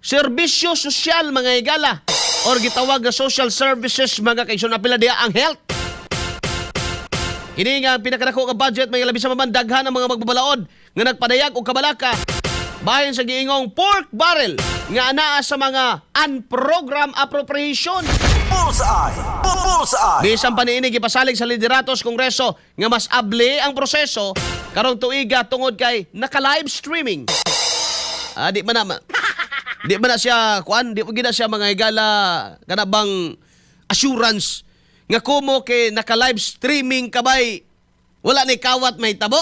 serbisyo sosyal mga higala or gitawag nga social services mga kaigsoon na pila diha ang health. Kini nga pinakadako nga budget may labi sa mamandaghan ang mga magbabalaod nga nagpadayag og kabalaka bahin sa giingong pork barrel nga anaa sa mga unprogram appropriation. Bullseye! Bullseye! Bisan pa niini gipasalig sa lideratos kongreso nga mas abli ang proseso karong tuiga tungod kay naka-live streaming. Di man na siya kuan, di mo gina siya mga higala kanabang assurance nga kumo kay naka-live streaming kabay wala ni kawat may tabo.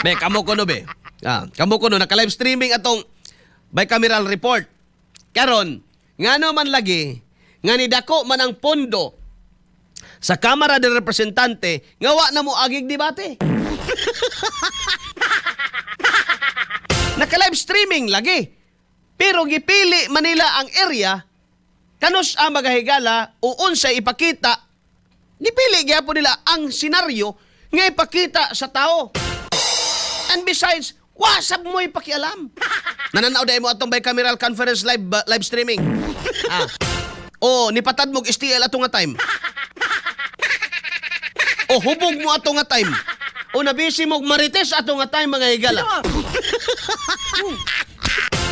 Be, kamo ko no be. Kamo ko no naka-live streaming atong bicameral report. Karon, ngano man lagi nga nidako man ang pondo sa Kamara de Representante nga wa na mo agig debate. Naka-live streaming lagi. Pero gipili Manila ang area kanos ang magahigala o unsay ipakita. Gipili gyapon nila ang senaryo nga ipakita sa tao. And besides, wasab mo ipakialam. Nananaw dahil mo atong bicameral conference live streaming. O nipatad mo STL atong nga time. O hubog mo atong nga time. O nabisi mo marites atong nga time mga higala.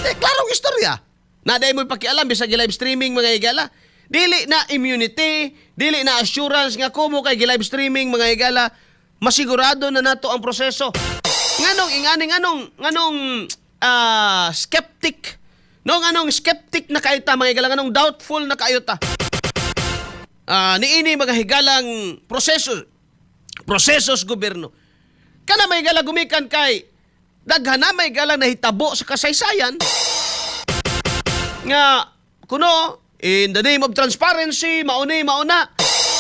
Klarong istorya. Na dahil mo ipakialam bisag live streaming mga higala. Dili na immunity, dili na assurance nga kumo kay live streaming mga higala. Masigurado na nato ang proseso. Nganong skeptic. Nganong skeptic na kaita mga higala, nganong doubtful na kayota. Niini mga higalang prosesos gobyerno. Kana may higala gumikan kay daghan na may higala nahitabo sa kasaysayan nga kuno in the name of transparency mauna.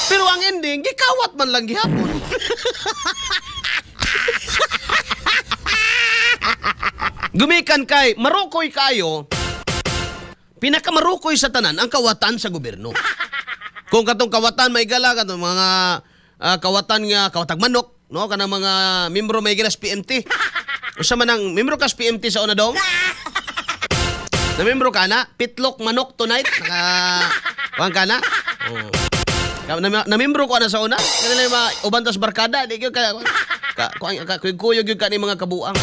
Pero ang ending gikawat man lang gihapon. Gumikan kay marukoy kayo, pinakamarukoy sa tanan ang kawatan sa gobyerno. Kung katong kawatan may gala katong mga kawatan nga kawatag manok, no, kanang mga membro may gala sa PMT. Usa man ang membro ka sa PMT sa una dong? Na membro ka na, pitlok manok tonight, kuan ka na? Oh. Na membro ko na sa una, kanila yung mga ubantas barkada, di ko kuyog yung kani mga kabuang.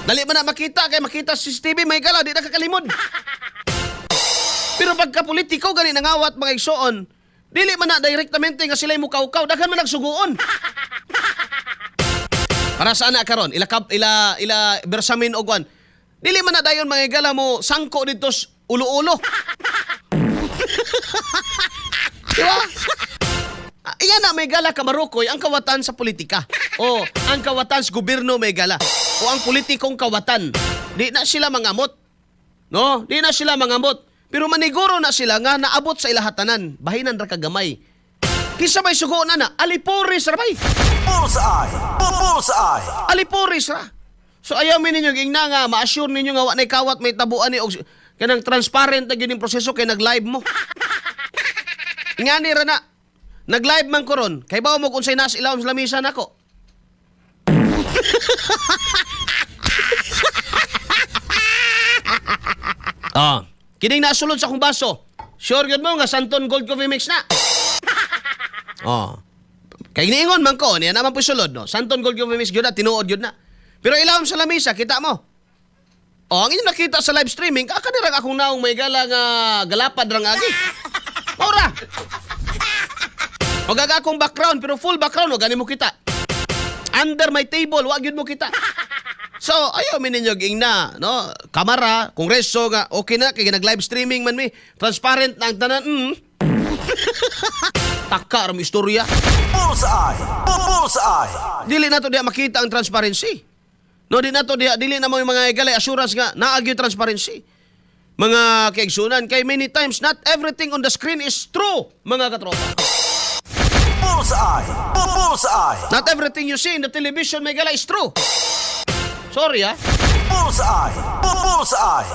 Dali man na makita, kay makita sa CCTV, may gala, di na kakalimod. Pero pagka politiko, gani nangawat mga igsoon, dili man na direktamente nga sila'y mukawkaw, daghan man nagsuguon. Para saan na karon? Ila bersamin og kwan. Dili man na dayon mga igala mo sangko dito ulo-ulo. Diba? Iyan na may gala kamarukoy ang kawatan sa politika. O ang kawatan sa gobyerno may gala. O ang politikong kawatan. Di na sila mangamot. No? Di na sila mangamot. Pero maniguro na sila nga naabot sa ilahatanan. Bahinan ra kagamay. Kisa may sugo na alipuris ra bay. Bullseye! Bullseye! Alipuris ra. So ayaw mi ninyo gingna nga ma-assure ninyo nga wa nay kawat may tabuan ni og kanang transparent na gining proseso kay nag-live mo. Ngani ra na. Nag-live man ko ron. Kay bawo mo kung say nas ilawom sa lamisa nako. Kining nasulod sa akong baso. Sure gyud mo nga Santon Gold Coffee Mix na. Kay niingon man ko, niya naman po sulod, no? Santon Gold Coffee Mix gyud na, tinuod gyud na. Pero ilawom sa lamisa, kita mo. Ang inyong nakita sa live streaming, kakanirang akong naong may gala nga galapad rang agi. Maura! O gaga akong background, pero full background, o gani mo kita. Under my table, wag yun mo kita. So, ayaw mi ninyo gingna, no? Kamara, kongreso nga, okay na, kaya nag-live streaming man mi. Transparent na ang tanan, Taka ram istorya. Bullseye! Bullseye! Dili na to diya makita ang transparency. No, dili na mo yung mga igalay assurance nga naagyo transparency. Mga kaigsunan, kay many times not everything on the screen is true, mga katropa. Bullseye! Bullseye! Not everything you see in the television, may gala, is true. Sorry, Bullseye! Bullseye!